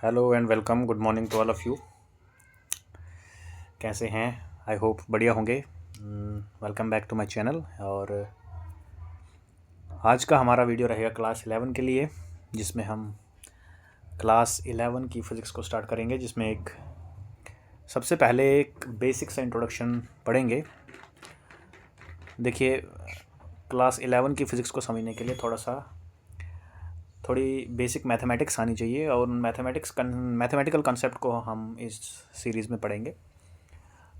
Hello and welcome, good morning to all of you. कैसे हैं? I hope बढ़िया होंगे। Welcome back to my channel. और आज का हमारा वीडियो रहेगा क्लास 11 के लिए, जिसमें हम क्लास 11 की फ़िज़िक्स को स्टार्ट करेंगे, जिसमें सबसे पहले एक बेसिक सा इंट्रोडक्शन पढ़ेंगे। देखिए, क्लास 11 की फ़िज़िक्स को समझने के लिए थोड़ी बेसिक मैथमेटिक्स आनी चाहिए, और मैथमेटिकल कंसेप्ट को हम इस सीरीज़ में पढ़ेंगे,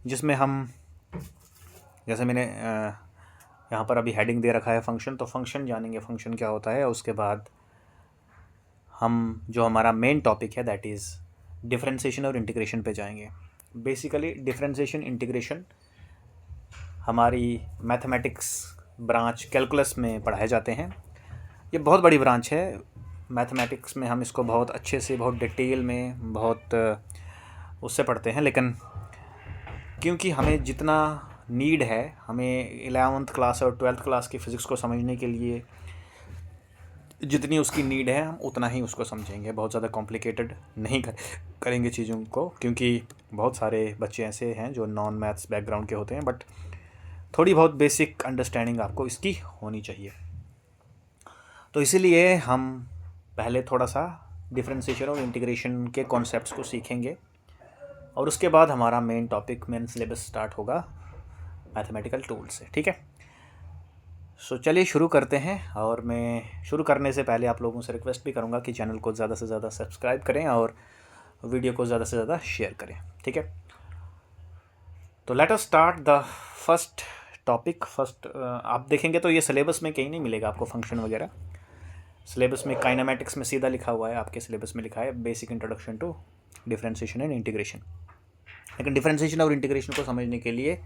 जिसमें हम, जैसे मैंने यहाँ पर अभी हेडिंग दे रखा है फंक्शन, तो फंक्शन जानेंगे, फंक्शन क्या होता है। उसके बाद हम जो हमारा मेन टॉपिक है दैट इज़ डिफरेंशिएशन और इंटीग्रेशन पे जाएंगे। बेसिकली डिफरेंशिएशन इंटीग्रेशन हमारी मैथमेटिक्स ब्रांच कैलकुलस में पढ़ाए जाते हैं। ये बहुत बड़ी ब्रांच है मैथमेटिक्स में, हम इसको बहुत अच्छे से, बहुत डिटेल में, बहुत उससे पढ़ते हैं। लेकिन क्योंकि हमें जितना नीड है, हमें 11th क्लास और 12th क्लास की फ़िज़िक्स को समझने के लिए जितनी उसकी नीड है, हम उतना ही उसको समझेंगे। बहुत ज़्यादा कॉम्प्लिकेटेड नहीं करेंगे चीज़ों को, क्योंकि बहुत सारे बच्चे ऐसे हैं जो नॉन मैथ्स बैकग्राउंड के होते हैं, बट थोड़ी बहुत बेसिक अंडरस्टैंडिंग आपको इसकी होनी चाहिए। तो इसीलिए हम पहले थोड़ा सा डिफरेंशिएशन और इंटीग्रेशन के कॉन्सेप्ट्स को सीखेंगे, और उसके बाद हमारा main topic, main syllabus start होगा मैथमेटिकल टूल से। ठीक है, सो चलिए शुरू करते हैं। और मैं शुरू करने से पहले आप लोगों से रिक्वेस्ट भी करूंगा कि चैनल को ज़्यादा से ज़्यादा सब्सक्राइब करें और वीडियो को ज़्यादा से ज़्यादा शेयर करें। ठीक है, तो let us start the first topic. आप देखेंगे तो ये सिलेबस में कहीं नहीं मिलेगा आपको फंक्शन वगैरह। सिलेबस में काइनेमेटिक्स में सीधा लिखा हुआ है, आपके सिलेबस में लिखा है basic introduction to differentiation and integration. लेकिन डिफरेंशिएशन और इंटीग्रेशन को समझने के लिए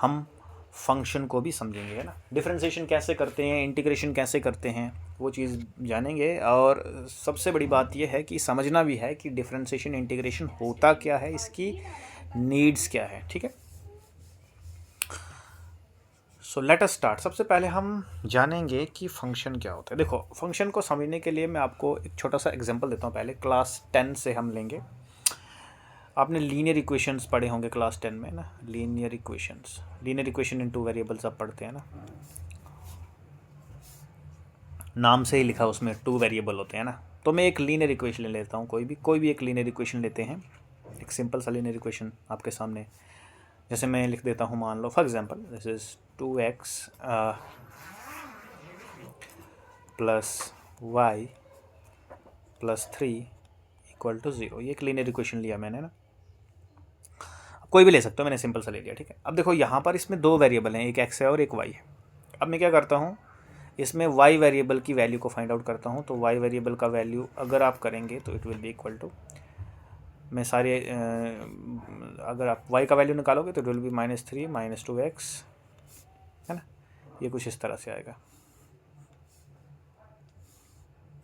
हम फंक्शन को भी समझेंगे, है ना। डिफरेंशिएशन कैसे करते हैं, इंटीग्रेशन कैसे करते हैं, वो चीज़ जानेंगे। और सबसे बड़ी बात यह है कि समझना भी है कि डिफरेंशिएशन इंटीग्रेशन होता क्या है, इसकी नीड्स क्या है। ठीक है, सो लेट अस स्टार्ट। सबसे पहले हम जानेंगे कि फंक्शन क्या होता है। देखो, फंक्शन को समझने के लिए मैं आपको एक छोटा सा एग्जांपल देता हूँ। पहले क्लास 10 से हम लेंगे। आपने लीनियर इक्वेशंस पढ़े होंगे क्लास 10 में ना। Linear equation in two variables आप पढ़ते हैं ना, नाम से ही लिखा उसमें 2 वेरिएबल होते हैं ना। तो मैं एक लीनियर इक्वेशन ले लेता हूँ, कोई भी एक लीनियर इक्वेशन लेते हैं। एक सिंपल सा लीनियर इक्वेशन आपके सामने, जैसे मैं लिख देता हूँ, मान लो for example this is 2x plus Y plus 3 equal to 0। ये एक लीनियर इक्वेशन लिया मैंने ना, कोई भी ले सकते हो, मैंने सिंपल सा ले लिया। ठीक है, अब देखो यहाँ पर इसमें 2 वेरिएबल हैं, एक x है और एक y है। अब मैं क्या करता हूँ, इसमें y वेरिएबल की वैल्यू को फाइंड आउट करता हूँ। तो y वेरिएबल का वैल्यू अगर आप करेंगे तो it will be equal to, मैं सारे अगर आप y का वैल्यू निकालोगे तो इट विल बी -3 -2x, है ना। ये कुछ इस तरह से आएगा।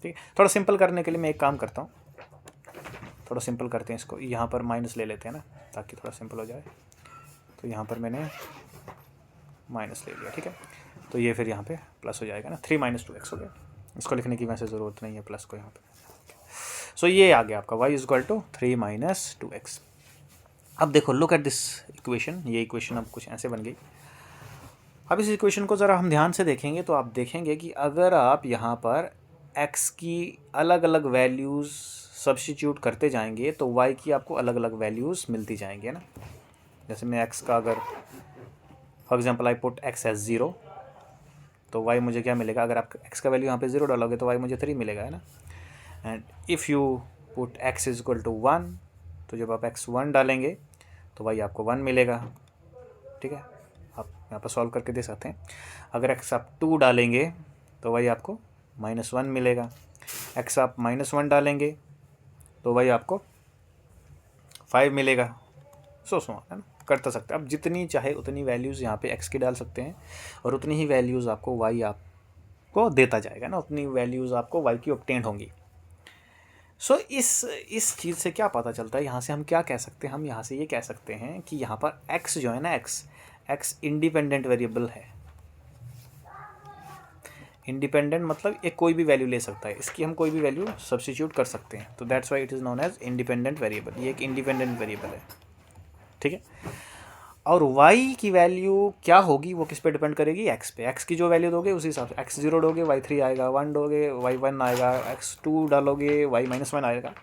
ठीक है, थोड़ा सिंपल करने के लिए मैं एक काम करता हूँ, थोड़ा सिंपल करते हैं इसको। यहाँ पर माइनस ले लेते हैं ना, ताकि थोड़ा सिंपल हो जाए। तो यहाँ पर मैंने माइनस ले लिया। ठीक है, तो ये फिर यहाँ पे प्लस हो जाएगा ना, 3 - 2x हो गया। इसको लिखने की वैसे ज़रूरत नहीं है प्लस को यहाँ पे। सो ये आ गया आपका y इज़ टू 3 - 2x। अब देखो, लुक एट दिस इक्वेशन। ये इक्वेशन अब कुछ ऐसे बन गई। अब इस इक्वेशन को ज़रा हम ध्यान से देखेंगे तो आप देखेंगे कि अगर आप यहाँ पर x की अलग अलग वैल्यूज़ सब्स्टिट्यूट करते जाएंगे तो y की आपको अलग अलग वैल्यूज़ मिलती जाएंगे ना। जैसे मैं x का, अगर for example I put x as 0, तो y मुझे क्या मिलेगा। अगर आप x का वैल्यू यहाँ पे 0 डालोगे तो y मुझे 3 मिलेगा, है ना। And if you put x is equal to 1, तो जब आप x 1 डालेंगे तो y आपको 1 मिलेगा। ठीक है, आप यहाँ पर सॉल्व करके दे सकते हैं। अगर x आप 2 डालेंगे तो y आपको -1 मिलेगा। x आप -1 डालेंगे तो y आपको 5 मिलेगा। सो है ना, करता सकते हैं आप जितनी चाहे उतनी वैल्यूज़ यहाँ पे x की डाल सकते हैं, और उतनी ही वैल्यूज़ आपको y आपको देता जाएगा ना, उतनी वैल्यूज़ आपको y की ऑब्टेन होंगी। सो इस चीज़ से क्या पता चलता है, यहाँ से हम क्या कह सकते हैं, हम यहाँ से ये कह सकते हैं कि यहाँ पर x जो है ना, x इंडिपेंडेंट वेरिएबल है। इंडिपेंडेंट मतलब एक कोई भी वैल्यू ले सकता है, इसकी हम कोई भी वैल्यू सब्स्टिट्यूट कर सकते हैं, तो that's why it is known as independent variable. ये एक इंडिपेंडेंट वेरिएबल है, ठीक है। और y की वैल्यू क्या होगी वो किस पे डिपेंड करेगी, x पे। x की जो वैल्यू दोगे उसी हिसाब से, x0 दोगे y3 आएगा, 1 दोगे y1 आएगा, x2 डालोगे y-1 आएगा।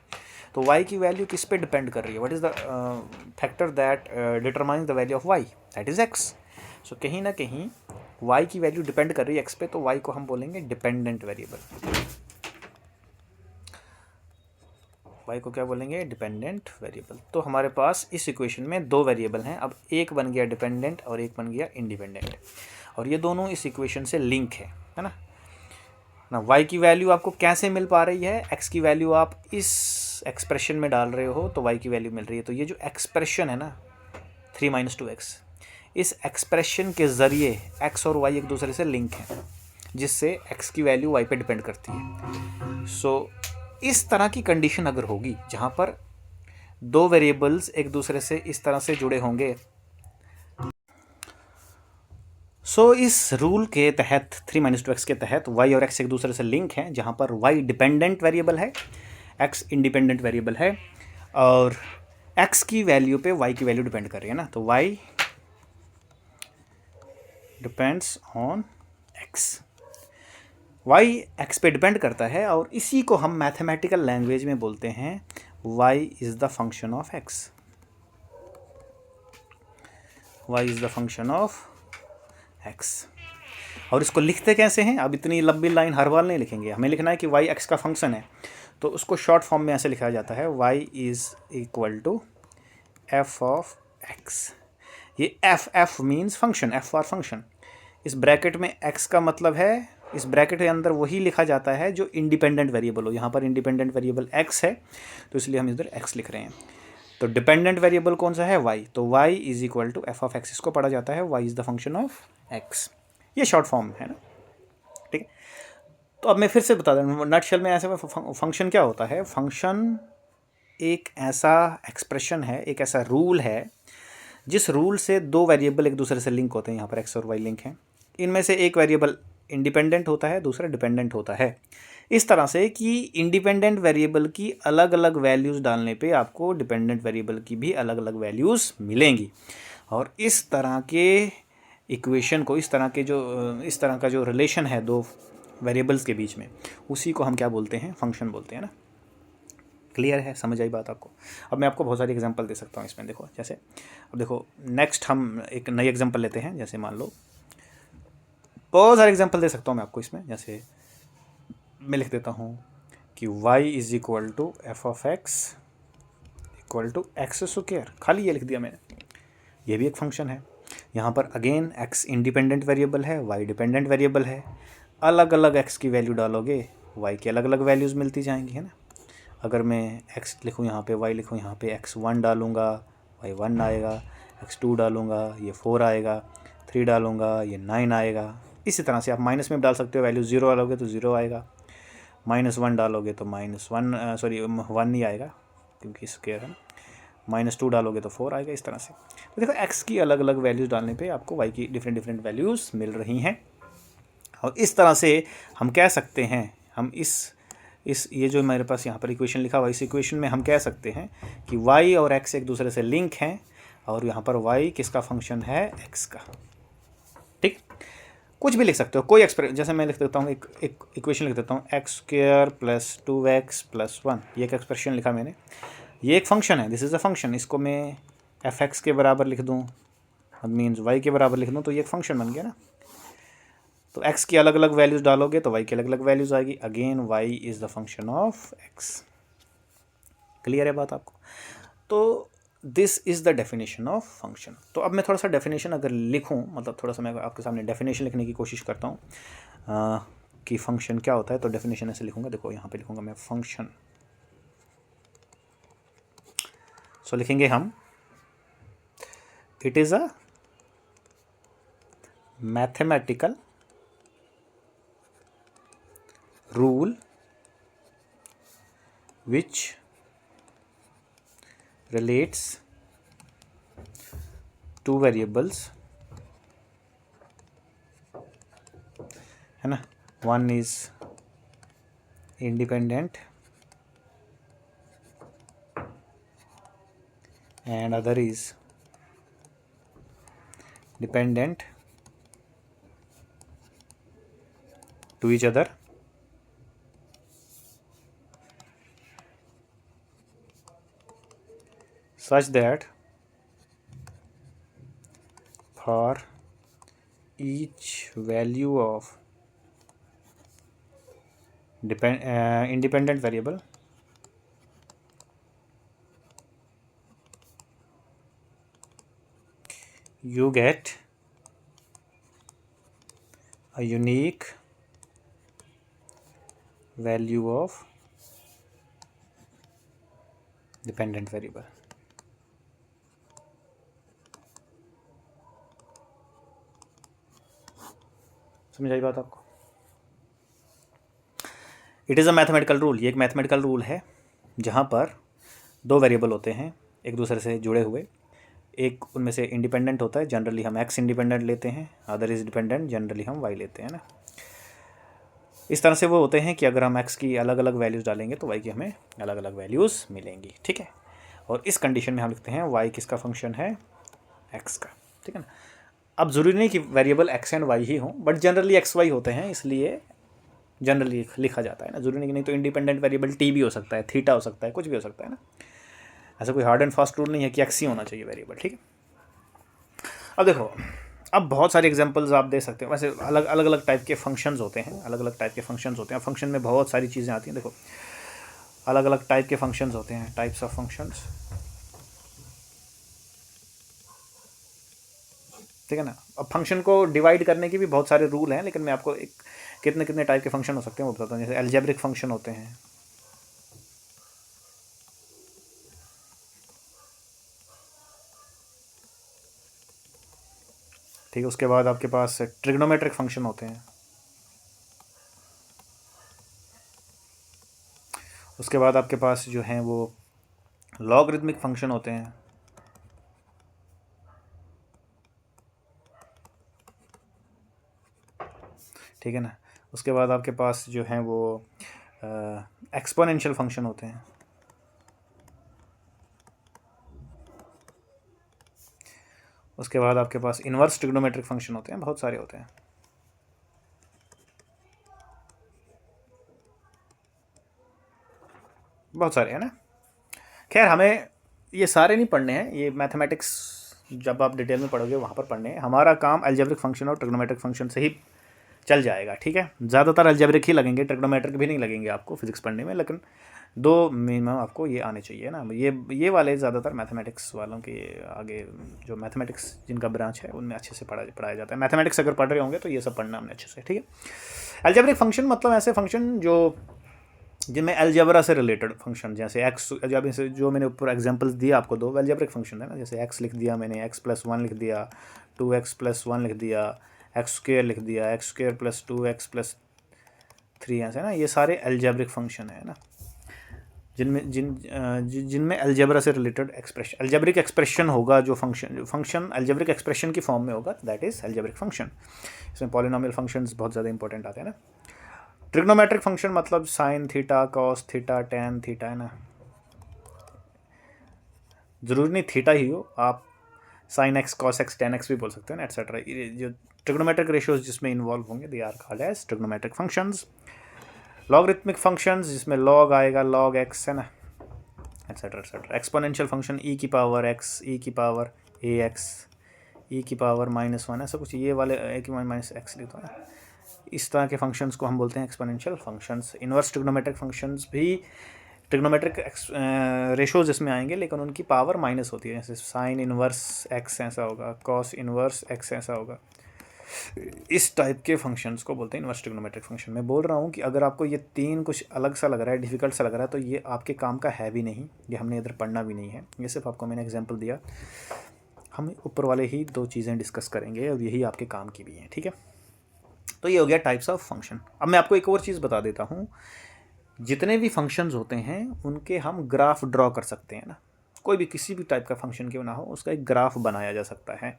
तो y की वैल्यू किस पे डिपेंड कर रही है, what is the factor that determines the value of y, that is x। सो कहीं ना कहीं y की वैल्यू डिपेंड कर रही है x पे, तो y को हम बोलेंगे डिपेंडेंट वेरिएबल। y को क्या बोलेंगे, डिपेंडेंट वेरिएबल। तो हमारे पास इस इक्वेशन में दो वेरिएबल हैं, अब एक बन गया डिपेंडेंट और एक बन गया इंडिपेंडेंट, और ये दोनों इस इक्वेशन से लिंक है ना। y की वैल्यू आपको कैसे मिल पा रही है, x की वैल्यू आप इस एक्सप्रेशन में डाल रहे हो तो y की वैल्यू मिल रही है। तो ये जो एक्सप्रेशन है ना 3 - 2x, इस एक्सप्रेशन के ज़रिए x और y एक दूसरे से लिंक है, जिससे x की वैल्यू y पे डिपेंड करती है। सो इस तरह की कंडीशन अगर होगी जहाँ पर दो वेरिएबल्स एक दूसरे से इस तरह से जुड़े होंगे, सो इस रूल के तहत 3 - 2x के तहत y और x एक दूसरे से लिंक हैं, जहाँ पर y डिपेंडेंट वेरिएबल है, x इंडिपेंडेंट वेरिएबल है, और x की वैल्यू पे y की वैल्यू डिपेंड कर रही है ना। तो y depends on x, y x पे डिपेंड करता है, और इसी को हम मैथमेटिकल लैंग्वेज में बोलते हैं y is the function of x। y is the function of x। और इसको लिखते कैसे हैं, अब इतनी लंबी लाइन हर बार नहीं लिखेंगे, हमें लिखना है कि y x का फंक्शन है, तो उसको शॉर्ट फॉर्म में ऐसे लिखा जाता है y is equal to f of x। ये f means function, f for function. इस ब्रैकेट में x का मतलब है, इस ब्रैकेट के अंदर वही लिखा जाता है जो इंडिपेंडेंट वेरिएबल हो। यहाँ पर इंडिपेंडेंट वेरिएबल x है, तो इसलिए हम इधर x लिख रहे हैं। तो डिपेंडेंट वेरिएबल कौन सा है, y, तो y is equal to f of x, इसको पढ़ा जाता है y is the function of x। ये शॉर्ट फॉर्म है ना, ठीक है। तो अब मैं फिर से बता दूँ नटशेल में, ऐसे फंक्शन क्या होता है। फंक्शन एक ऐसा एक्सप्रेशन है, एक ऐसा रूल है, जिस रूल से दो वेरिएबल एक दूसरे से लिंक होते हैं। यहाँ पर x और y लिंक हैं, इनमें से एक वेरिएबल इंडिपेंडेंट होता है, दूसरा डिपेंडेंट होता है, इस तरह से कि इंडिपेंडेंट वेरिएबल की अलग अलग वैल्यूज़ डालने पे आपको डिपेंडेंट वेरिएबल की भी अलग अलग वैल्यूज़ मिलेंगी। और इस तरह के इक्वेशन को, इस तरह का जो रिलेशन है दो वेरिएबल्स के बीच में, उसी को हम क्या बोलते हैं, फंक्शन बोलते हैं ना। क्लियर है, समझ आई बात आपको। अब मैं आपको बहुत सारी एग्जांपल दे सकता हूँ इसमें, देखो जैसे, अब देखो नेक्स्ट हम एक नई एग्जांपल लेते हैं। जैसे मान लो, बहुत सारे एग्जांपल दे सकता हूँ मैं आपको इसमें। जैसे मैं लिख देता हूँ कि y is equal to F of x equal to x square, खाली ये लिख दिया मैंने, ये भी एक फंक्शन है। यहाँ पर अगेन x इंडिपेंडेंट वेरिएबल है, y डिपेंडेंट वेरिएबल है। अलग अलग x की वैल्यू डालोगे y की अलग अलग वैल्यूज़ मिलती जाएंगी, है ना। अगर मैं x लिखूँ यहाँ पे, y लिखूँ यहाँ पे, x1 डालूँगा y1 आएगा, x2 डालूँगा ये 4 आएगा, 3 डालूँगा ये 9 आएगा। इसी तरह से आप माइनस में डाल सकते हो, वैल्यू 0 डालोगे तो 0 आएगा, -1 डालोगे तो -1 ही आएगा क्योंकि स्क्वायर है ना, -2 डालोगे तो 4 आएगा, इस तरह से। तो देखो x की अलग अलग वैल्यूज़ डालने पे आपको y की डिफरेंट डिफरेंट वैल्यूज़ मिल रही हैं। और इस तरह से हम कह सकते हैं, हम इस ये जो मेरे पास यहाँ पर इक्वेशन लिखा हुआ, इस इक्वेशन में हम कह सकते हैं कि y और x एक दूसरे से लिंक हैं, और यहाँ पर y किसका फंक्शन है, x का। ठीक, कुछ भी लिख सकते हो, कोई जैसे मैं लिख देता हूँ, एक इक्वेशन लिख देता हूँ, x² + 2x + 1, ये एक एक्सप्रेशन लिखा मैंने। ये एक फंक्शन है, दिस इज़ अ फंक्शन। इसको मैं f(x) के बराबर लिख दूँ, मीन्स y के बराबर लिख दूँ, तो ये एक फंक्शन बन गया ना। तो x की अलग अलग वैल्यूज़ डालोगे तो y की अलग अलग वैल्यूज़ आएगी। Again y is the function of x। Clear है बात आपको। तो this is the definition of function. तो अब मैं थोड़ा सा डेफिनेशन अगर लिखूं, मतलब थोड़ा सा मैं आपके सामने डेफिनेशन लिखने की कोशिश करता हूं कि फंक्शन क्या होता है। तो डेफिनेशन ऐसे लिखूंगा, देखो यहाँ पे लिखूंगा मैं फंक्शन। सो लिखेंगे हम, it is a mathematical rule which relates two variables, है ना, one is independent and other is dependent to each other, such that for each value of independent variable you get a unique value of dependent variable. समझ आई बात आपको? It is a mathematical rule. ये एक mathematical rule है जहाँ पर दो variable होते हैं एक दूसरे से जुड़े हुए, एक उनमें से इंडिपेंडेंट होता है, जनरली हम x इंडिपेंडेंट लेते हैं, अदर इज़ डिपेंडेंट, जनरली हम y लेते हैं ना। इस तरह से वो होते हैं कि अगर हम x की अलग अलग वैल्यूज़ डालेंगे तो y की हमें अलग अलग वैल्यूज़ मिलेंगी, ठीक है। और इस कंडीशन में हम लिखते हैं y किसका फंक्शन है, x का, ठीक है ना। अब ज़रूरी नहीं कि वेरिएबल x एंड y ही हों, बट जनरली x y होते हैं, इसलिए जनरली लिखा जाता है ना। ज़रूरी नहीं, नहीं तो इंडिपेंडेंट वेरिएबल t भी हो सकता है, थीटा हो सकता है, कुछ भी हो सकता है ना। ऐसा कोई हार्ड एंड फास्ट रूल नहीं है कि x ही होना चाहिए वेरिएबल, ठीक है। अब देखो, अब बहुत सारे एग्जांपल्स आप दे सकते हो। वैसे अलग अलग टाइप के फंक्शंस होते हैं, अलग अलग टाइप के फंक्शंस होते हैं। फंक्शन में बहुत सारी चीज़ें आती हैं। देखो, अलग अलग टाइप के फंक्शंस होते हैं, टाइप्स ऑफ फंक्शंस, ठीक है ना। अब फंक्शन को डिवाइड करने के भी बहुत सारे रूल हैं, लेकिन मैं आपको एक कितने कितने टाइप के फंक्शन हो सकते हैं वो बताता हूँ। जैसे अलजेब्रिक फंक्शन होते हैं, ठीक है। उसके बाद आपके पास ट्रिग्नोमेट्रिक फंक्शन होते हैं। उसके बाद आपके पास जो हैं वो लॉगरिथमिक फंक्शन होते हैं, ठीक है ना। उसके बाद आपके पास जो हैं वो एक्सपोनेंशियल फंक्शन होते हैं। उसके बाद आपके पास इन्वर्स ट्रिग्नोमेट्रिक फंक्शन होते हैं, बहुत सारे होते हैं, बहुत सारे है ना। खैर, हमें ये सारे नहीं पढ़ने हैं, ये मैथमेटिक्स जब आप डिटेल में पढ़ोगे वहाँ पर पढ़ने हैं। हमारा काम अलजेब्रिक फंक्शन और ट्रिग्नोमेट्रिक फंक्शन से ही चल जाएगा, ठीक है। ज़्यादातर अलजेब्रिक ही लगेंगे, ट्रिग्नोमेट्रिक भी नहीं लगेंगे आपको फिजिक्स पढ़ने में, लेकिन दो मिनिमम आपको ये आने चाहिए ना। ये वाले ज़्यादातर मैथमेटिक्स वालों के आगे, जो मैथमेटिक्स जिनका ब्रांच है उनमें अच्छे से पढ़ाया जाता है। मैथमेटिक्स अगर पढ़ रहे होंगे तो ये सब पढ़ना हमने अच्छे से, ठीक है। अलजेब्रिक फंक्शन मतलब ऐसे फंक्शन जो जिनमें अलजेब्रा से रिलेटेड फंक्शन, जैसे एक्स, जब इसे जो मैंने ऊपर एग्जांपल्स दिए आपको, दो अलजेब्रिक फंक्शन है ना। जैसे एक्स लिख दिया मैंने, x+1 लिख दिया, 2x+1 लिख दिया, x² लिख दिया, x² + 2x+3 ऐसे ना। ये सारे अलजेब्रिक फंक्शन है ना, जिनमें अलजेब्रा से रिलेटेड एक्सप्रेशन, अलजेब्रिक एक्सप्रेशन होगा। जो फंक्शन अलजेब्रिक एक्सप्रेशन की फॉर्म में होगा, दैट इज़ अलजेब्रिक फंक्शन। इसमें पॉलिनोमियल फंक्शंस बहुत ज़्यादा इंपॉर्टेंट आते हैं ना। ट्रिग्नोमेट्रिक फंक्शन मतलब sine theta, cos theta, tan theta, है ना। ज़रूरी नहीं थीटा ही हो, आप sine x, cos x, ten x भी बोल सकते हैं ना, एटसेट्रा। जो ट्रिग्नोमेट्रिक रेशियोज जिसमें इन्वॉल्व होंगे, they are called as trigonometric functions. Logarithmic functions जिसमें लॉग आएगा, लॉग एक्स, है ना, etcetera etcetera. Exponential function e की पावर x, e की पावर ax, e की पावर -1, ऐसा कुछ, ये वाले a की -x लिखता है। इस तरह के फंक्शंस को हम बोलते हैं exponential functions. Inverse trigonometric functions भी ट्रिग्नोमेट्रिक रेशोज इसमें आएंगे, लेकिन उनकी पावर माइनस होती है। जैसे साइन इन्वर्स x ऐसा होगा, कॉस इन्वर्स x ऐसा होगा। इस टाइप के फंक्शंस को बोलते हैं इन्वर्स ट्रिग्नोमेट्रिक फंक्शन। मैं बोल रहा हूँ कि अगर आपको ये तीन कुछ अलग सा लग रहा है, डिफ़िकल्ट सा लग रहा है, तो ये आपके काम का है भी नहीं, ये हमने इधर पढ़ना भी नहीं है। ये सिर्फ आपको मैंने एग्जांपल दिया, हम ऊपर वाले ही दो चीज़ें डिस्कस करेंगे और यही आपके काम की भी हैं, ठीक है। तो ये हो गया टाइप्स ऑफ फंक्शन। अब मैं आपको एक और चीज़ बता देता हूँ, जितने भी फंक्शंस होते हैं उनके हम ग्राफ ड्रॉ कर सकते हैं ना। कोई भी किसी भी टाइप का फंक्शन क्यों ना हो, उसका एक ग्राफ बनाया जा सकता है।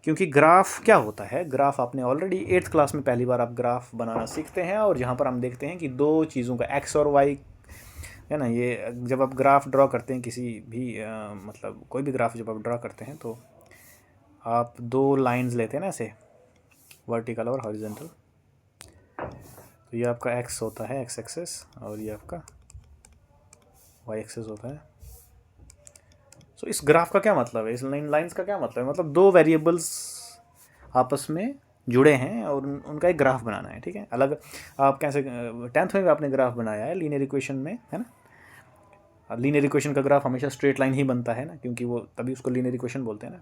क्योंकि ग्राफ क्या होता है, ग्राफ आपने ऑलरेडी 8th क्लास में पहली बार आप ग्राफ बनाना सीखते हैं, और यहाँ पर हम देखते हैं कि दो चीज़ों का एक्स और वाई है ना, ये जब आप ग्राफ ड्रॉ करते हैं किसी भी मतलब कोई भी ग्राफ जब आप ड्रॉ करते हैं तो आप दो लाइंस लेते हैं ना ऐसे, वर्टिकल और हॉरिजॉन्टल। तो ये आपका एक्स होता है, एक्स एक्सेस, और ये आपका वाई एक्सेस होता है। सो इस ग्राफ का क्या मतलब है, इस लाइंस का क्या मतलब है, मतलब दो वेरिएबल्स आपस में जुड़े हैं और उनका एक ग्राफ बनाना है, ठीक है। अलग आप कैसे 10th में भी आपने ग्राफ बनाया है लीनियर इक्वेशन में, है ना। लीनियर इक्वेशन का ग्राफ हमेशा स्ट्रेट लाइन ही बनता है ना, क्योंकि वो तभी उसको लीनियर इक्वेशन बोलते हैं ना।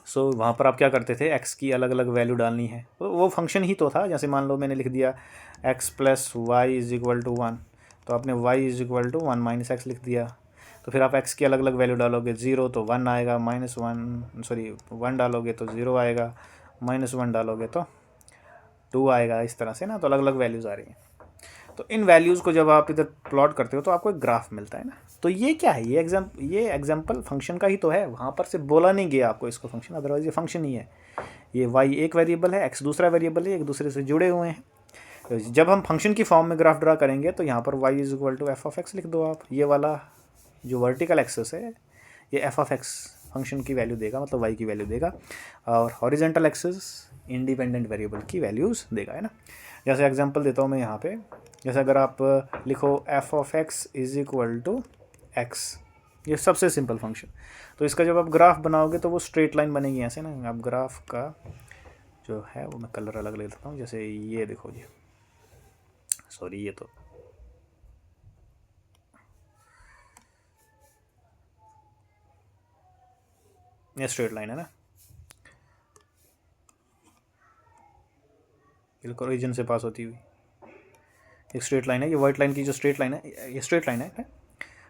सो वहाँ पर आप क्या करते थे, एक्स की अलग अलग वैल्यू डालनी है, तो वो फंक्शन ही तो था। जैसे मान लो मैंने लिख दिया x plus y is equal to 1, तो आपने y is equal to 1 minus x लिख दिया। तो फिर आप एक्स की अलग अलग वैल्यू डालोगे, 0 तो 1 आएगा, -1 डालोगे तो 0 आएगा, -1 डालोगे तो 2 आएगा, इस तरह से ना। तो अलग अलग वैल्यूज़ आ रही हैं। तो इन वैल्यूज़ को जब आप इधर प्लॉट करते हो तो आपको एक ग्राफ मिलता है ना। तो ये क्या है, ये एग्जाम्पल फंक्शन का ही तो है, वहाँ पर से बोला नहीं गया आपको इसको फंक्शन, अदरवाइज ये फंक्शन ही है। ये वाई एक वेरिएबल है, एक्स दूसरा वेरिएबल है, एक दूसरे से जुड़े हुए हैं। तो जब हम फंक्शन की फॉर्म में ग्राफ ड्रा करेंगे तो यहाँ पर y is equal to F of x लिख दो आप। ये वाला जो वर्टिकल एक्सेस है ये एफ ऑफ एक्स फंक्शन की वैल्यू देगा, मतलब वाई की वैल्यू देगा, और हॉरिजेंटल एक्सेस इंडिपेंडेंट वेरिएबल की वैल्यूज़ देगा, है ना। जैसे एग्जांपल देता हूँ मैं यहाँ पे, जैसे अगर आप लिखो f of x is equal to x, ये सबसे सिंपल फंक्शन। तो इसका जब आप ग्राफ बनाओगे तो वो स्ट्रेट लाइन बनेगी ऐसे ना। आप ग्राफ का जो है वो मैं कलर अलग ले लेता हूँ, जैसे ये देखो जी, सॉरी ये तो ये स्ट्रेट लाइन है ना, बिल्कुल ओरिजिन से पास होती हुई एक स्ट्रेट लाइन है। ये वाइट लाइन की जो स्ट्रेट लाइन है ये स्ट्रेट लाइन है,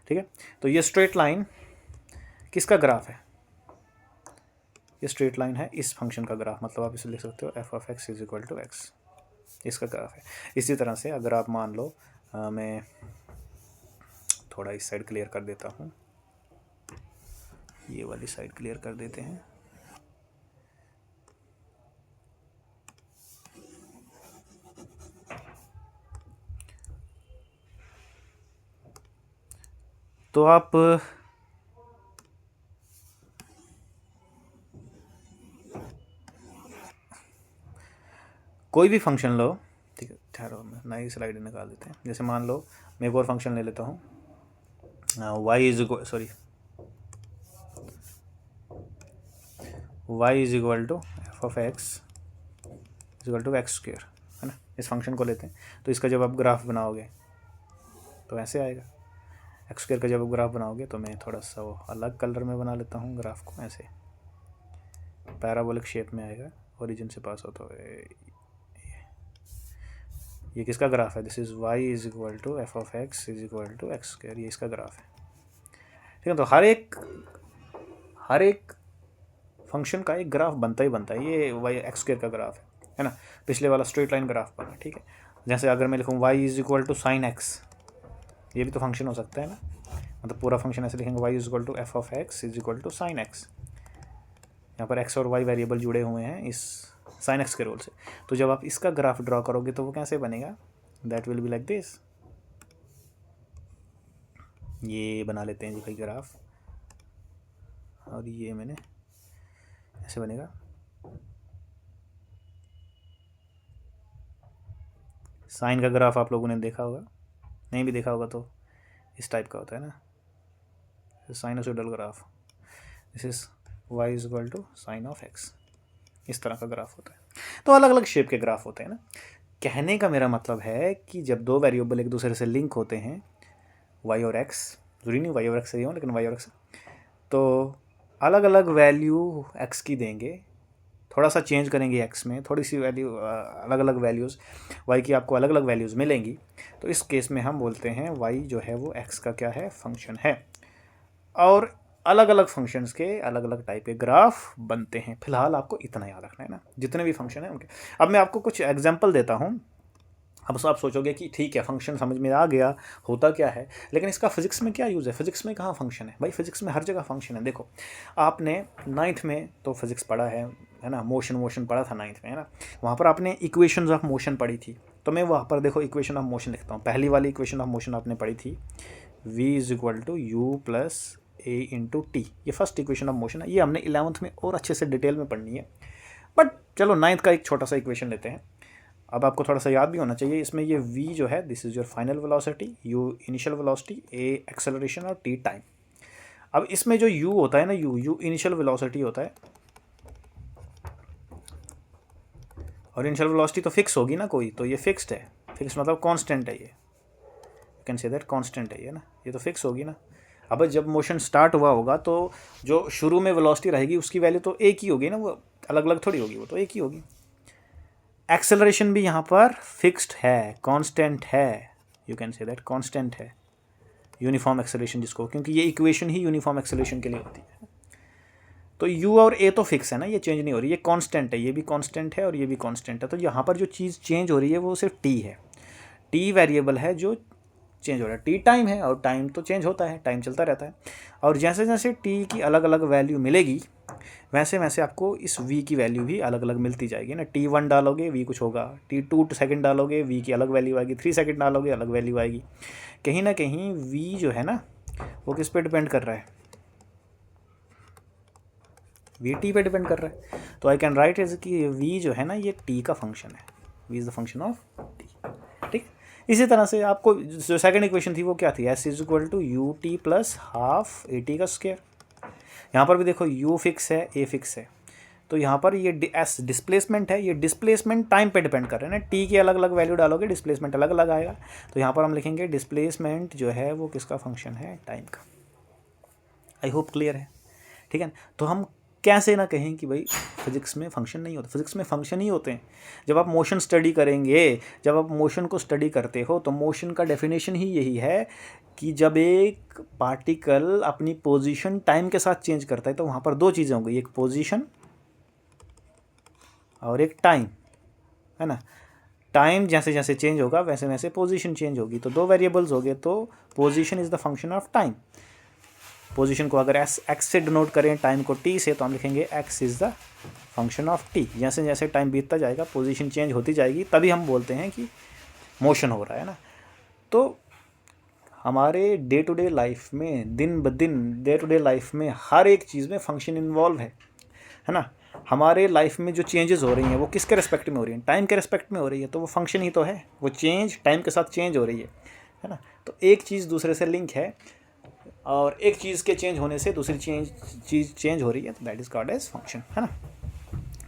ठीक है। तो ये स्ट्रेट लाइन किसका ग्राफ है, ये स्ट्रेट लाइन है इस फंक्शन का ग्राफ, मतलब आप इसे लिख सकते हो f of x is equal to x, इसका ग्राफ है। इसी तरह से अगर आप मान लो मैं थोड़ा इस साइड क्लियर कर देता हूँ, ये वाली साइड क्लियर कर देते हैं। तो आप कोई भी फंक्शन लो, ठीक है, ठहरो मैं नई स्लाइड निकाल देते हैं। जैसे मान लो मैं एक और फंक्शन ले लेता हूँ, y is equal to F of x is equal to x square, है ना। इस फंक्शन को लेते हैं, तो इसका जब आप ग्राफ बनाओगे तो ऐसे आएगा। एक्स स्क्वेयर का जब आप ग्राफ बनाओगे, तो मैं थोड़ा सा वो अलग कलर में बना लेता हूँ ग्राफ को, ऐसे पैराबोलिक शेप में आएगा, ओरिजिन से पास होता है। ये किसका ग्राफ है, this is y is equal to F of x is equal to x square, ये इसका ग्राफ है, ठीक है। तो हर एक फंक्शन का एक ग्राफ बनता ही बनता है। ये वाई एक्स स्क्वायर का ग्राफ है ना। पिछले वाला स्ट्रेट लाइन ग्राफ बना, ठीक है। जैसे अगर मैं लिखूँ y is equal to sine x, ये भी तो फंक्शन हो सकता है ना, मतलब पूरा फंक्शन ऐसे लिखेंगे y is equal to F of x is equal to sine x. यहाँ पर एक्स और वाई वेरिएबल जुड़े हुए हैं इस साइन एक्स के रोल से। तो जब आप इसका ग्राफ ड्रॉ करोगे तो वो कैसे बनेगा, that will be like this. ये बना लेते हैं जी भाई ग्राफ, और ये मैंने ऐसे बनेगा। साइन का ग्राफ आप लोगों ने देखा होगा, नहीं भी देखा होगा तो इस टाइप का होता है ना, sinusoidal graph. This is y is equal to sine of x, इस तरह का ग्राफ होता है। तो अलग अलग शेप के ग्राफ होते हैं ना। कहने का मेरा मतलब है कि जब दो वेरिएबल एक दूसरे से लिंक होते हैं, वाई और एक्स, जरूरी नहीं वाई और एक्स सही हो, लेकिन वाई और एक्स, तो अलग अलग वैल्यू एक्स की देंगे, थोड़ा सा चेंज करेंगे एक्स में, थोड़ी सी वैल्यू अलग अलग वैल्यूज़ वाई की आपको अलग अलग वैल्यूज़ मिलेंगी। तो इस केस में हम बोलते हैं वाई जो है वो एक्स का क्या है, फंक्शन है। और अलग अलग फंक्शंस के अलग अलग टाइप के ग्राफ बनते हैं। फिलहाल आपको इतना याद रखना है ना, जितने भी फंक्शन हैं उनके। अब मैं आपको कुछ एग्जांपल देता हूँ अब आप सोचोगे कि ठीक है फंक्शन समझ में आ गया, होता क्या है, लेकिन इसका फिजिक्स में क्या यूज़ है, फिजिक्स में कहाँ फंक्शन है भाई, फिजिक्स में हर जगह फंक्शन है। देखो आपने 9th में तो फिजिक्स पढ़ा है ना, मोशन पढ़ा था 9th में, है ना, वहाँ पर आपने इक्वेशंस ऑफ मोशन पढ़ी थी। तो मैं वहाँ पर देखो इक्वेशन ऑफ मोशन लिखता हूँ। पहली वाली इक्वेशन ऑफ मोशन आपने पढ़ी थी v=u+a/t, ये फर्स्ट इक्वेशन ऑफ मोशन है। ये हमने 11th में और अच्छे से डिटेल में पढ़नी है, बट चलो 9th का एक छोटा सा इक्वेशन लेते हैं। अब आपको थोड़ा सा याद भी होना चाहिए, इसमें ये v जो है this is your final velocity, u initial velocity, a acceleration और t टाइम। अब इसमें जो u होता है ना, u इनिशियल वेलोसिटी होता है, और इनिशियल वेलोसिटी तो फिक्स होगी ना कोई, तो ये फिक्स्ड है, फिक्स मतलब कांस्टेंट है, ये कैन से दैट कांस्टेंट है ये ना, ये तो फिक्स होगी ना। अब जब मोशन स्टार्ट हुआ होगा तो जो शुरू में वेलोसिटी रहेगी उसकी वैल्यू तो एक ही होगी ना, वो अलग अलग थोड़ी होगी, वो तो एक ही होगी। एक्सेलरेशन भी यहाँ पर फिक्स्ड है, कांस्टेंट है, you can say that constant है, यूनिफॉर्म एक्सेलरेशन जिसको, क्योंकि ये इक्वेशन ही यूनिफॉर्म एक्सेलरेशन के लिए होती है। तो u और a तो फिक्स है ना, ये चेंज नहीं हो रही, ये कांस्टेंट है, ये भी कांस्टेंट है और ये भी कांस्टेंट है। तो यहाँ पर जो चीज़ चेंज हो रही है वो सिर्फ t है, t वेरिएबल है जो चेंज हो रहा है, t टाइम है, और टाइम तो चेंज होता है, टाइम चलता रहता है। और जैसे जैसे t की अलग अलग वैल्यू मिलेगी वैसे वैसे आपको इस v की वैल्यू भी अलग अलग मिलती जाएगी ना। t1 डालोगे v कुछ होगा, t2 सेकंड डालोगे v की अलग वैल्यू आएगी, 3 सेकंड डालोगे अलग वैल्यू आएगी। कहीं ना कहीं v जो है ना वो किस पे डिपेंड कर रहा है, v t पे डिपेंड कर रहा है। तो आई कैन राइट एज कि v जो है ना ये t का फंक्शन है, v is the function of t, ठीक। इसी तरह से आपको जो सेकंड इक्वेशन थी वो क्या थी, s=ut+12 a/t²। यहाँ पर भी देखो u फिक्स है, a फिक्स है, तो यहाँ पर ये s डिस्प्लेसमेंट है, ये डिस्प्लेसमेंट टाइम पे डिपेंड कर रहे हैं ना, t की अलग अलग वैल्यू डालोगे डिस्प्लेसमेंट अलग अलग आएगा। तो यहाँ पर हम लिखेंगे डिस्प्लेसमेंट जो है वो किसका फंक्शन है, टाइम का। आई होप क्लियर है, ठीक है। तो हम कैसे ना कहें कि भाई फिजिक्स में फंक्शन नहीं होता, फिजिक्स में फंक्शन ही होते हैं। जब आप मोशन स्टडी करेंगे, जब आप मोशन को स्टडी करते हो तो मोशन का डेफिनेशन ही यही है कि जब एक पार्टिकल अपनी पोजीशन टाइम के साथ चेंज करता है तो वहाँ पर दो चीज़ें होंगी, एक पोजीशन और एक टाइम, है ना। टाइम जैसे जैसे चेंज होगा वैसे वैसे पोजीशन चेंज होगी, तो दो वेरिएबल्स हो गए, तो position is the function of time. Position को अगर एक्स से डिनोट करें, टाइम को टी से, तो हम लिखेंगे x is the function of T. जैसे जैसे टाइम बीतता जाएगा पोजीशन चेंज होती जाएगी, तभी हम बोलते हैं कि मोशन हो रहा है ना। तो हमारे डे टू डे लाइफ में, दिन ब दिन डे टू डे लाइफ में हर एक चीज़ में फंक्शन इन्वॉल्व है ना। हमारे लाइफ में जो चेंजेस हो रही हैं वो किसके रेस्पेक्ट में हो रही हैं, टाइम के रेस्पेक्ट में हो रही है, तो वो फंक्शन ही तो है, वो चेंज टाइम के साथ चेंज हो रही है ना। तो एक चीज़ दूसरे से लिंक है, और एक चीज़ के चेंज होने से दूसरी चीज़ चेंज हो रही है, तो that is called as function, है ना।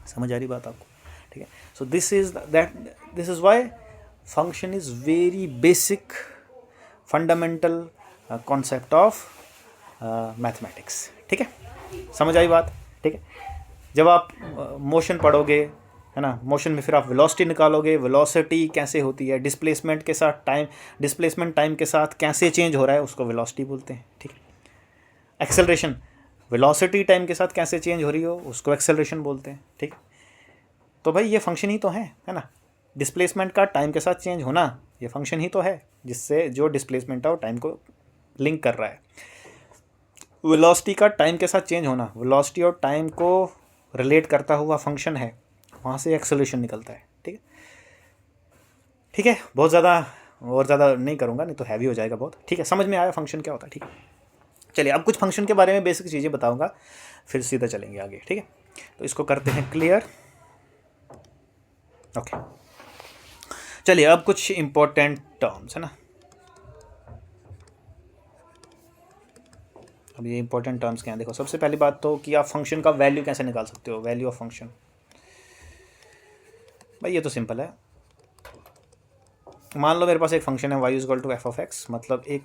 समझ आ रही बात आपको, ठीक है। So this is y function is very basic fundamental concept of mathematics, ठीक है। समझ आई बात, ठीक है। जब आप मोशन पढ़ोगे, है ना, मोशन में फिर आप वेलोसिटी निकालोगे, वेलोसिटी कैसे होती है, डिस्प्लेसमेंट के साथ टाइम, डिस्प्लेसमेंट टाइम के साथ कैसे चेंज हो रहा है उसको वेलोसिटी बोलते हैं, ठीक है। एक्सेलरेशन, वेलोसिटी टाइम के साथ कैसे चेंज हो रही हो उसको एक्सेलरेशन बोलते हैं, ठीक। तो भाई ये फंक्शन ही तो है ना। डिस्प्लेसमेंट का टाइम के साथ चेंज होना ये फंक्शन ही तो है, जिससे जो डिस्प्लेसमेंट है वो टाइम को लिंक कर रहा है। वेलोसिटी का टाइम के साथ चेंज होना, वेलोसिटी और टाइम को रिलेट करता हुआ फंक्शन है, वहाँ से एक्सेलरेशन निकलता है, ठीक है। ठीक है, बहुत ज़्यादा और ज़्यादा नहीं करूँगा, नहीं तो हैवी हो जाएगा बहुत, ठीक है। समझ में आया फंक्शन क्या होता है, ठीक है। चलिए अब कुछ फंक्शन के बारे में बेसिक चीज़ें बताऊँगा, फिर सीधा चलेंगे आगे, ठीक है। तो इसको करते हैं क्लियर, ओके। चलिए अब कुछ इम्पोर्टेंट टर्म्स, है ना। अब ये इंपॉर्टेंट टर्म्स क्या हैं, देखो सबसे पहली बात तो कि आप फंक्शन का वैल्यू कैसे निकाल सकते हो, वैल्यू ऑफ फंक्शन। भाई ये तो सिंपल है, मान लो मेरे पास एक फंक्शन है y=f(x), मतलब एक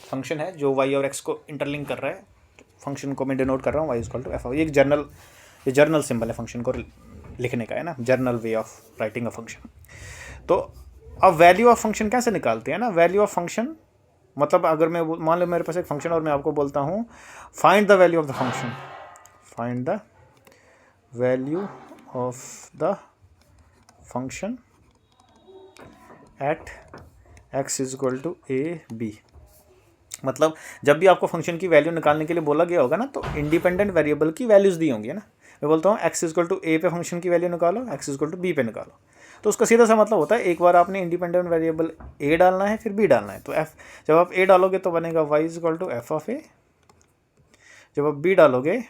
फंक्शन है जो y और x को इंटरलिंक कर रहा है, फंक्शन को मैं डिनोट कर रहा हूँ y=f। ये एक जर्नल सिंबल है फंक्शन को लिखने का, है ना, journal way of writing a function. तो अब वैल्यू ऑफ फंक्शन कैसे निकालते हैं ना, वैल्यू ऑफ फंक्शन मतलब अगर मैं मान लो मेरे पास एक फंक्शन और मैं आपको बोलता हूँ find the value of the function, find the value of the function at x is equal to a b. मतलब जब भी आपको फंक्शन की वैल्यू निकालने के लिए बोला गया होगा ना, तो इंडिपेंडेंट वेरिएबल की वैल्यूज़ दी होंगी, है ना। मैं बोलता हूँ x is equal to a पे फंक्शन की वैल्यू निकालो, x is equal to b पे निकालो, तो उसका सीधा सा मतलब होता है एक बार आपने इंडिपेंडेंट वेरिएबल ए डालना है, फिर बी डालना है। तो एफ, जब आप ए डालोगे तो बनेगा Y is equal to F of A, जब आप बी डालोगे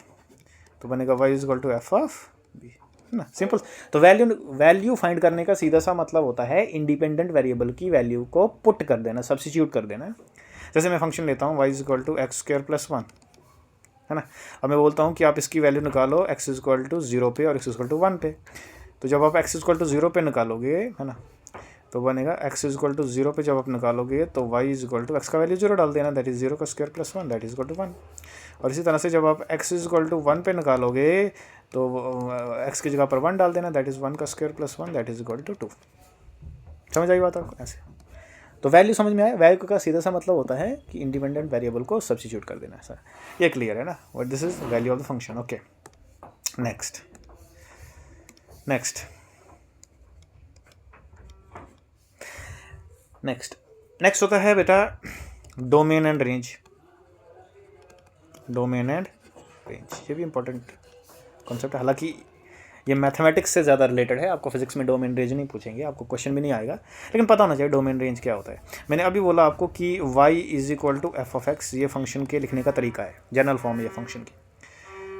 तो बनेगा Y is equal to F of B, है ना, सिंपल। तो वैल्यू फाइंड करने का सीधा सा मतलब होता है इंडिपेंडेंट वेरिएबल की वैल्यू को पुट कर देना, सब्स्टिट्यूट कर देना। जैसे मैं फंक्शन लेता हूँ y is equal to x square plus 1, है ना। अब मैं बोलता हूँ कि आप इसकी वैल्यू निकालो एक्स इज इक्वल टू 0 पे और एक्स इज इक्वल टू 1 पे। तो जब आप एक्स इज इक्वल टू 0 पे निकालोगे, है ना, तो बनेगा एक्स इज इक्वल टू 0 पे जब आप निकालोगे तो y is equal to x का वैल्यू 0 डाल देना, दैट इज 0 का square plus 1, that is equal to 1। और इसी तरह से जब आप एक्स इज इक्वल टू 1 पे निकालोगे तो एक्स की जगह पर 1 डाल देना, दैट इज 1 का square plus 1, that is equal to 2। समझ आई बात आपको? ऐसे तो वैल्यू समझ में आया। वैल्यू का सीधा सा मतलब होता है कि इंडिपेंडेंट वेरिएबल को सब्स्टिट्यूट कर देना है सर, ये क्लियर है ना। What this is value of the function. Okay, next next होता है बेटा domain and range. Domain and range ये भी इंपॉर्टेंट कॉन्सेप्ट है, हालांकि ये मैथमेटिक्स से ज़्यादा रिलेटेड है। आपको फिजिक्स में डोमेन रेंज नहीं पूछेंगे, आपको क्वेश्चन भी नहीं आएगा, लेकिन पता होना चाहिए डोमेन रेंज क्या होता है। मैंने अभी बोला आपको कि y is equal to F of x, ये फंक्शन के लिखने का तरीका है, जनरल फॉर्म ये फंक्शन की,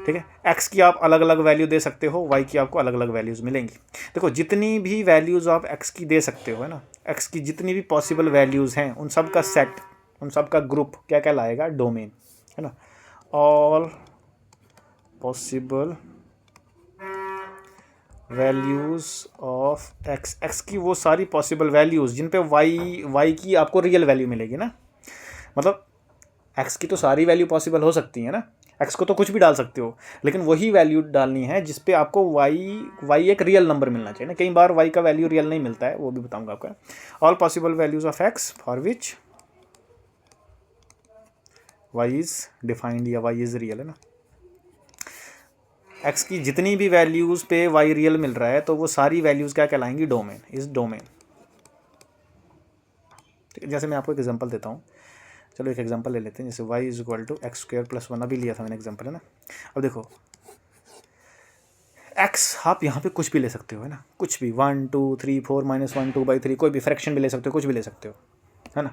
ठीक है। x की आप अलग अलग वैल्यू दे सकते हो, y की आपको अलग अलग वैल्यूज़ मिलेंगी। देखो जितनी भी वैल्यूज़ आप x की दे सकते हो, है ना, x की जितनी भी पॉसिबल वैल्यूज़ हैं उन सब का सेट, उन सब का ग्रुप क्या कहलाएगा? डोमेन, है ना। All possible values of x की वो सारी पॉसिबल वैल्यूज़ जिन पे y की आपको रियल वैल्यू मिलेगी ना। मतलब x की तो सारी वैल्यू पॉसिबल हो सकती है ना, x को तो कुछ भी डाल सकते हो, लेकिन वही वैल्यू डालनी है जिस पे आपको y एक रियल नंबर मिलना चाहिए ना। कई बार y का वैल्यू रियल नहीं मिलता है, वो भी बताऊंगा आपका। All possible values of x for which y is defined या y इज़ रियल, है ना। x की जितनी भी वैल्यूज़ पे y रियल मिल रहा है तो वो सारी वैल्यूज़ क्या कहलाएंगी? डोमेन, इस डोमेन। ठीक है, जैसे मैं आपको एक एग्जांपल देता हूँ, चलो एक एग्जांपल ले लेते हैं। जैसे y is equal to x square plus 1 अभी लिया था मैंने एग्जांपल, है ना। अब देखो x आप यहाँ पे कुछ भी ले सकते हो, है ना, कुछ भी 1 2 3 4 -1 2/3 कोई भी फ्रैक्शन भी ले सकते हो, कुछ भी ले सकते हो, है ना।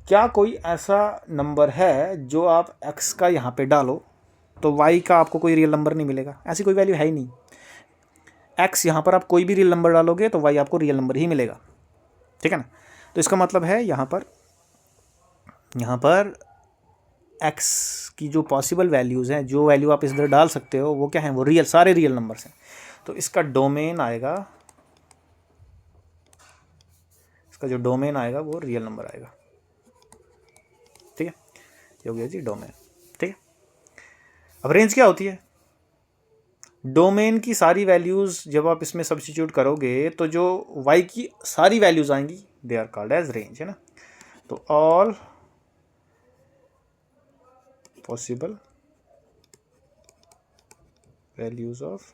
क्या कोई ऐसा नंबर है जो आप x का यहाँ पे डालो तो y का आपको कोई रियल नंबर नहीं मिलेगा? ऐसी कोई वैल्यू है ही नहीं। x यहाँ पर आप कोई भी रियल नंबर डालोगे तो y आपको रियल नंबर ही मिलेगा, ठीक है ना। तो इसका मतलब है यहाँ पर x की जो पॉसिबल वैल्यूज़ हैं, जो वैल्यू आप इधर डाल सकते हो वो क्या है? वो रियल, सारे रियल नंबर्स हैं। तो इसका डोमेन आएगा, इसका जो डोमेन आएगा वो रियल नंबर आएगा, ठीक है। ये हो गया जी डोमेन, ठीक है। अब रेंज क्या होती है? डोमेन की सारी वैल्यूज़ जब आप इसमें सब्स्टिट्यूट करोगे तो जो y की सारी वैल्यूज़ आएंगी they are called as range, है ना। तो all possible values of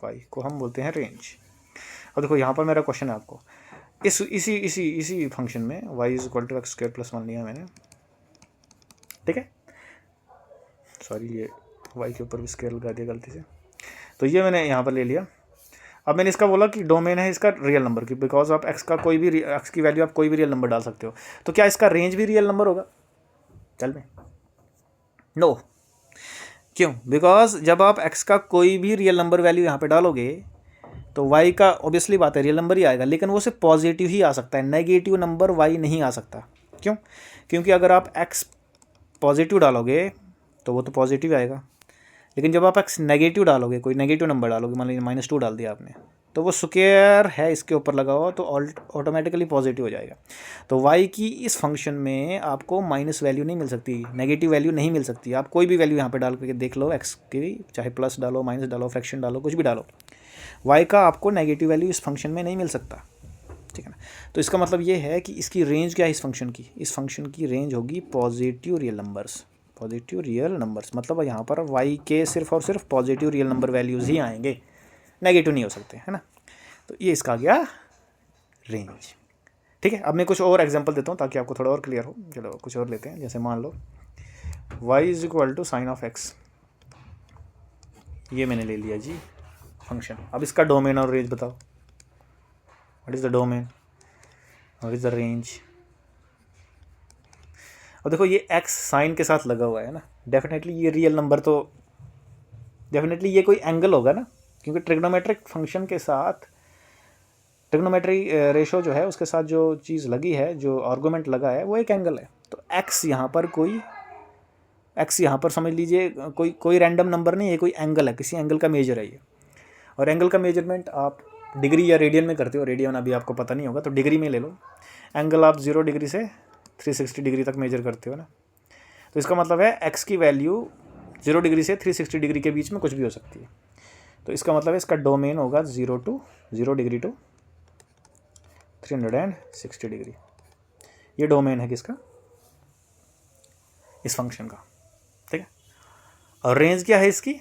y को हम बोलते हैं रेंज। अब देखो यहाँ पर मेरा क्वेश्चन है आपको, इसी फंक्शन में y is equal to x square plus 1 लिया मैंने, ठीक है। सॉरी, ये y के ऊपर भी स्क्वायर लगा दिया गलती से, तो ये मैंने यहाँ पर ले लिया। अब मैंने इसका बोला कि डोमेन है इसका रियल नंबर की, बिकॉज आप x का कोई भी x की वैल्यू आप कोई भी रियल नंबर डाल सकते हो। तो क्या इसका रेंज भी रियल नंबर होगा? चल में नो, क्यों? बिकॉज जब आप x का कोई भी रियल नंबर वैल्यू यहाँ पे डालोगे तो y का ऑब्वियसली बात है रियल नंबर ही आएगा, लेकिन वो सिर्फ पॉजिटिव ही आ सकता है, नेगेटिव नंबर y नहीं आ सकता। क्यों? क्योंकि अगर आप x पॉजिटिव डालोगे तो वो तो पॉजिटिव आएगा, लेकिन जब आप x नेगेटिव डालोगे, कोई नेगेटिव नंबर डालोगे, मान लीजिए -2 डाल दिया आपने, तो वो स्क्वायर है इसके ऊपर लगा हुआ तो ऑटोमेटिकली पॉजिटिव हो जाएगा। तो y की इस फंक्शन में आपको माइनस वैल्यू नहीं मिल सकती, नेगेटिव वैल्यू नहीं मिल सकती। आप कोई भी वैल्यू यहाँ पे डाल के देख लो x की, चाहे प्लस डालो, माइनस डालो, फ्रैक्शन डालो, कुछ भी डालो, y का आपको नेगेटिव वैल्यू इस फंक्शन में नहीं मिल सकता, ठीक है ना। तो इसका मतलब ये है कि इसकी रेंज क्या है इस फंक्शन की? इस फंक्शन की रेंज होगी positive real numbers, positive real numbers. मतलब यहाँ पर y के सिर्फ और सिर्फ पॉजिटिव रियल नंबर वैल्यूज़ ही आएंगे, नेगेटिव नहीं हो सकते, है ना। तो ये इसका आ गया रेंज। ठीक है, अब मैं कुछ और एग्जांपल देता हूँ ताकि आपको थोड़ा और क्लियर हो। चलो कुछ और लेते हैं, जैसे मान लो y is equal to sine of x, ये मैंने ले लिया जी फंक्शन। अब इसका डोमेन और रेंज बताओ, what is the domain, what is the range. अब देखो ये x साइन के साथ लगा हुआ है ना, डेफिनेटली ये रियल नंबर, तो डेफिनेटली ये कोई एंगल होगा ना, क्योंकि ट्रिग्नोमेट्रिक फंक्शन के साथ ट्रिग्नोमेट्री रेशो जो है उसके साथ जो चीज़ लगी है, जो आर्गूमेंट लगा है, वो एक एंगल है। तो x यहाँ पर x यहाँ पर समझ लीजिए कोई रैंडम नंबर नहीं है, कोई एंगल है, किसी एंगल का मेजर है ये। और एंगल का मेजरमेंट आप डिग्री या रेडियन में करते हो, रेडियन अभी आपको पता नहीं होगा तो डिग्री में ले लो। एंगल आप 0 डिग्री से 360 डिग्री तक मेजर करते हो ना, तो इसका मतलब है x की वैल्यू 0 डिग्री से 360 डिग्री के बीच में कुछ भी हो सकती है। तो इसका मतलब है इसका डोमेन होगा 0 डिग्री टू 360 डिग्री। ये डोमेन है किसका, इस फंक्शन का, ठीक है। और रेंज क्या है इसकी,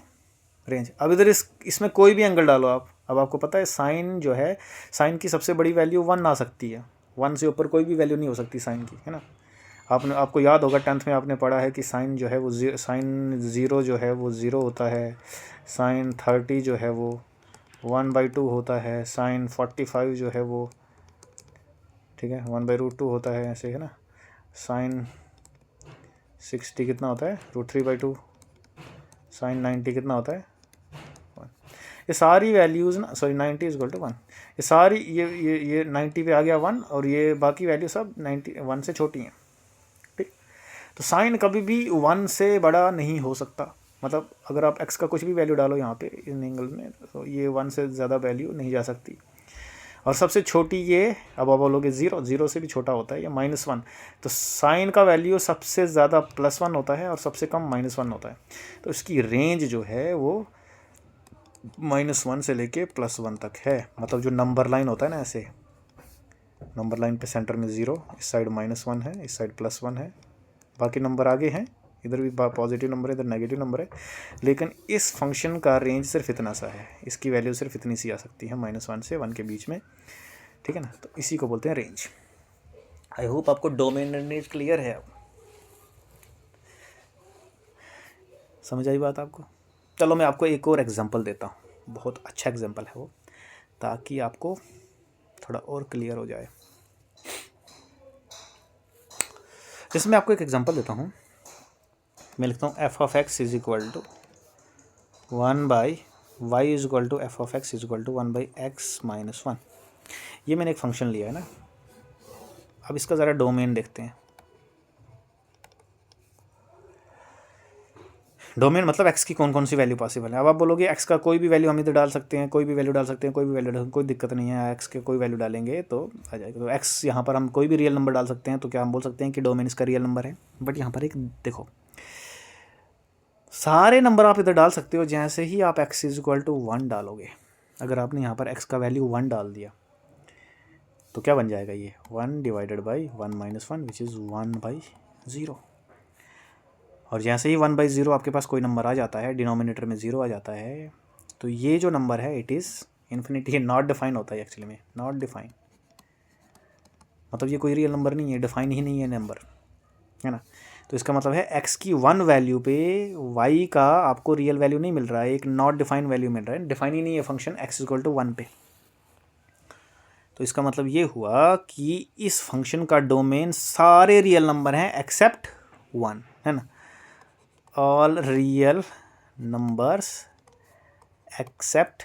रेंज, अब इधर इसमें कोई भी एंगल डालो आप। अब आपको पता है साइन जो है, साइन की सबसे बड़ी वैल्यू 1 आ सकती है, 1 से ऊपर कोई भी वैल्यू नहीं हो सकती साइन की, है ना। आपको याद होगा 10th में आपने पढ़ा है कि साइन जो है वो साइन 0 जो है वो 0 होता है, साइन 30 जो है वो 1/2 होता है, साइन 45 जो है वो, ठीक है, 1/√2 होता है, ऐसे है ना। साइन 60 कितना होता है, √3/2। साइन 90 कितना होता है 1। ये सारी वैल्यूज़ ना, सॉरी 90 इज इक्वल टू 1, ये सारी ये 90 पे आ गया 1, और ये बाकी वैल्यू सब 1 से छोटी हैं, ठीक। तो साइन कभी भी 1 से बड़ा नहीं हो सकता, मतलब अगर आप x का कुछ भी वैल्यू डालो यहाँ पे इन एंगल में, तो ये 1 से ज़्यादा वैल्यू नहीं जा सकती। और सबसे छोटी ये, अब आप बोलोगे 0 से भी छोटा होता है, या -1। तो साइन का वैल्यू सबसे ज़्यादा +1 होता है और सबसे कम -1 होता है। तो इसकी रेंज जो है वो -1 से लेके +1 तक है। मतलब जो नंबर लाइन होता है ना, ऐसे नंबर लाइन पे सेंटर में 0, इस साइड -1 है, इस साइड +1 है, बाकी नंबर आगे हैं, इधर भी पॉजिटिव नंबर है, इधर नेगेटिव नंबर है। लेकिन इस फंक्शन का रेंज सिर्फ इतना सा है, इसकी वैल्यू सिर्फ इतनी सी आ सकती है, -1 से 1 के बीच में, ठीक है ना। तो इसी को बोलते हैं रेंज। आई होप आपको डोमेन एंड रेंज क्लियर है, अब समझ आई बात आपको। चलो मैं आपको एक और एग्जांपल देता हूँ, बहुत अच्छा एग्जांपल है वो, ताकि आपको थोड़ा और क्लियर हो जाए। जैसे मैं आपको एक एग्जांपल देता हूँ, मैं लिखता हूँ f(x) is equal to 1/y is equal to f(x) is equal to 1/x - 1। ये मैंने एक फंक्शन लिया है ना। अब इसका ज़रा डोमेन देखते हैं। डोमेन मतलब x की कौन कौन सी वैल्यू पॉसिबल है। अब आप बोलोगे x का कोई भी वैल्यू हम इधर डाल सकते हैं, कोई भी वैल्यू डाल सकते हैं, कोई भी वैल्यू डाल, कोई दिक्कत नहीं है, x के कोई वैल्यू डालेंगे तो आ जाएगा। तो x यहाँ पर हम कोई भी रियल नंबर डाल सकते हैं, तो क्या हम बोल सकते हैं कि डोमेन इसका रियल नंबर है। बट यहाँ पर एक देखो, सारे नंबर आप इधर डाल सकते हो, जैसे ही आप x इज इक्वल टू 1 डालोगे, अगर आपने यहाँ पर x का वैल्यू 1 डाल दिया तो क्या बन जाएगा, ये 1 डिवाइडेड बाई 1 - 1 विच इज़ 1/0। और जैसे ही 1/0 आपके पास कोई नंबर आ जाता है, डिनोमिनेटर में 0 आ जाता है, तो ये जो नंबर है it is infinity, not define होता है एक्चुअली में, नॉट डिफाइन, मतलब ये कोई रियल नंबर नहीं है, डिफाइन ही नहीं है नंबर, है ना। तो इसका मतलब है x की 1 वैल्यू पे y का आपको रियल वैल्यू नहीं मिल रहा है, एक नॉट डिफाइन वैल्यू मिल रहा है, डिफाइन ही नहीं है फंक्शन x इक्वल टू 1 पे। तो इसका मतलब ये हुआ कि इस फंक्शन का डोमेन सारे रियल नंबर हैं एक्सेप्ट 1, है ना। All real numbers except,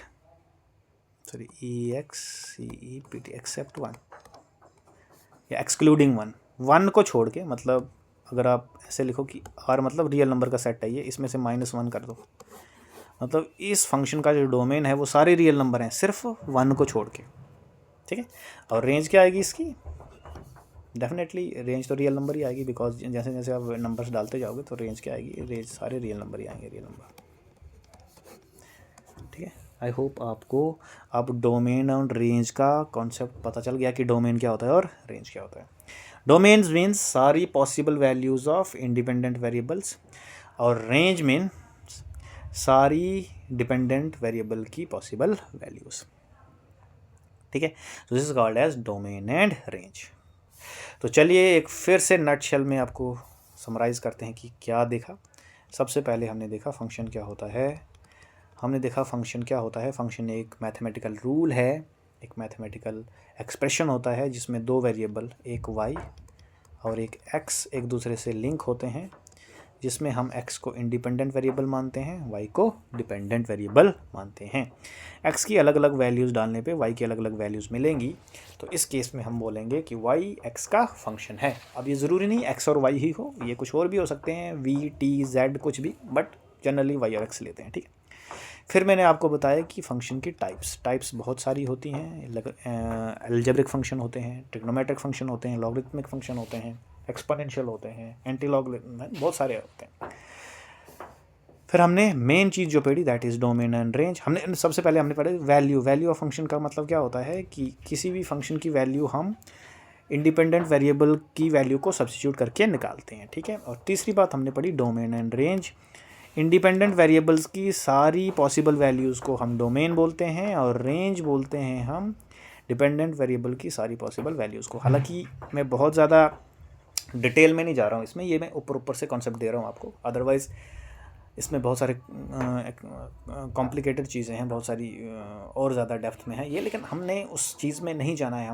sorry EXCEPT, except 1 या एक्सक्लूडिंग 1 को छोड़ के, मतलब अगर आप ऐसे लिखो कि R मतलब रियल नंबर का सेट है ये, इसमें से -1 कर दो, मतलब इस फंक्शन का जो डोमेन है वो सारे रियल नंबर हैं सिर्फ 1 को छोड़ के, ठीक है। और रेंज क्या आएगी इसकी, डेफिनेटली रेंज तो रियल नंबर ही आएगी, बिकॉज जैसे जैसे आप नंबर्स डालते जाओगे तो रेंज क्या आएगी, रेंज सारे रियल नंबर ही आएंगे, रियल नंबर, ठीक है। आई होप आपको अब डोमेन और रेंज का कॉन्सेप्ट पता चल गया कि डोमेन क्या होता है और रेंज क्या होता है। डोमेन्स मीन्स सारी possible values of independent variables, और रेंज मीन्स सारी डिपेंडेंट वेरिएबल की पॉसिबल वैल्यूज़, ठीक है। तो this is called as domain and range. तो चलिए एक फिर से नटशेल में आपको समराइज़ करते हैं कि क्या देखा। सबसे पहले हमने देखा फंक्शन क्या होता है। फंक्शन एक मैथमेटिकल रूल है, एक मैथमेटिकल एक्सप्रेशन होता है जिसमें दो वेरिएबल, एक y और एक x, एक दूसरे से लिंक होते हैं, जिसमें हम x को इंडिपेंडेंट वेरिएबल मानते हैं, y को डिपेंडेंट वेरिएबल मानते हैं। x की अलग अलग वैल्यूज़ डालने पे y की अलग अलग वैल्यूज़ मिलेंगी। तो इस केस में हम बोलेंगे कि y x का फंक्शन है। अब ये ज़रूरी नहीं x और y ही हो, ये कुछ और भी हो सकते हैं, v t z कुछ भी, बट जनरली y और x लेते हैं, ठीक है। फिर मैंने आपको बताया कि फंक्शन की टाइप्स बहुत सारी होती हैं। अलजेब्रिक फंक्शन होते हैं, ट्रिग्नोमेट्रिक फंक्शन होते हैं, लॉगरिथमिक फंक्शन होते हैं, एक्सपोनेंशियल होते हैं, एंटी लॉगरिथमिक, बहुत सारे होते हैं। फिर हमने मेन चीज़ जो पढ़ी that is domain and range. हमने सबसे पहले पढ़ा वैल्यू ऑफ फंक्शन का मतलब क्या होता है कि किसी भी फंक्शन की वैल्यू हम इंडिपेंडेंट वेरिएबल की वैल्यू को सब्स्टिट्यूट करके निकालते हैं, ठीक है। और तीसरी बात हमने पढ़ी domain and range. Independent variables की सारी पॉसिबल वैल्यूज़ को हम डोमेन बोलते हैं और रेंज बोलते हैं हम डिपेंडेंट वेरिएबल की सारी पॉसिबल वैल्यूज़ को। हालांकि मैं बहुत ज़्यादा डिटेल में नहीं जा रहा हूँ इसमें, ये मैं ऊपर से कॉन्सेप्ट दे रहा हूँ आपको, अदरवाइज़ इसमें बहुत सारे कॉम्प्लिकेटेड चीज़ें हैं, बहुत सारी और ज़्यादा डेप्थ में है ये, लेकिन हमने उस चीज़ में नहीं जाना है।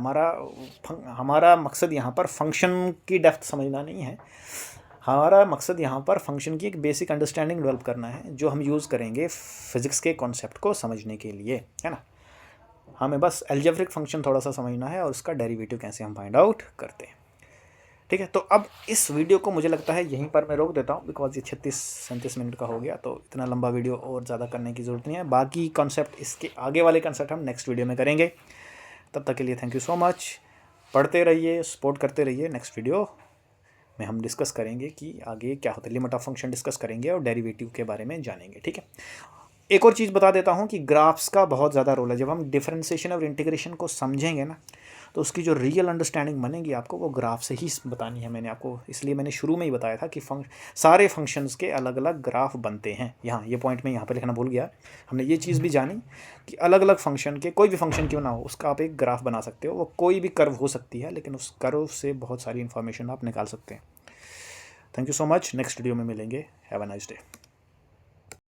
हमारा मकसद यहाँ पर फंक्शन की डेप्थ समझना नहीं है, हमारा मकसद यहाँ पर फंक्शन की एक बेसिक अंडरस्टैंडिंग डेवलप करना है जो हम यूज़ करेंगे फिज़िक्स के कॉन्सेप्ट को समझने के लिए, है ना। हमें बस अलजेब्रिक फंक्शन थोड़ा सा समझना है और उसका डेरिवेटिव कैसे हम फाइंड आउट करते हैं, ठीक है। तो अब इस वीडियो को मुझे लगता है यहीं पर मैं रोक देता हूँ, बिकॉज ये 36-37 मिनट का हो गया, तो इतना लंबा वीडियो और ज़्यादा करने की ज़रूरत नहीं है। बाकी कॉन्सेप्ट, इसके आगे वाले कॉन्सेप्ट हम नेक्स्ट वीडियो में करेंगे। तब तक के लिए थैंक यू सो मच। पढ़ते रहिए, सपोर्ट करते रहिए। नेक्स्ट वीडियो में हम डिस्कस करेंगे कि आगे क्या होता है, लिमिट ऑफ फंक्शन डिस्कस करेंगे और डेरिवेटिव के बारे में जानेंगे, ठीक है। एक और चीज़ बता देता हूँ कि ग्राफ्स का बहुत ज़्यादा रोल है। जब हम डिफरेंशिएशन और इंटीग्रेशन को समझेंगे ना, तो उसकी जो रियल अंडरस्टैंडिंग बनेगी आपको, वो ग्राफ से ही बतानी है। मैंने आपको इसलिए मैंने शुरू में ही बताया था कि सारे फंक्शंस के अलग अलग ग्राफ बनते हैं। यहाँ ये पॉइंट में यहाँ पर लिखना भूल गया। हमने ये चीज़ भी जानी कि अलग अलग फंक्शन के, कोई भी फंक्शन क्यों ना हो, उसका आप एक ग्राफ बना सकते हो। वो कोई भी कर्व हो सकती है, लेकिन उस कर्व से बहुत सारी इन्फॉर्मेशन आप निकाल सकते हैं। Thank you so much. Next video में मिलेंगे। Have a nice day.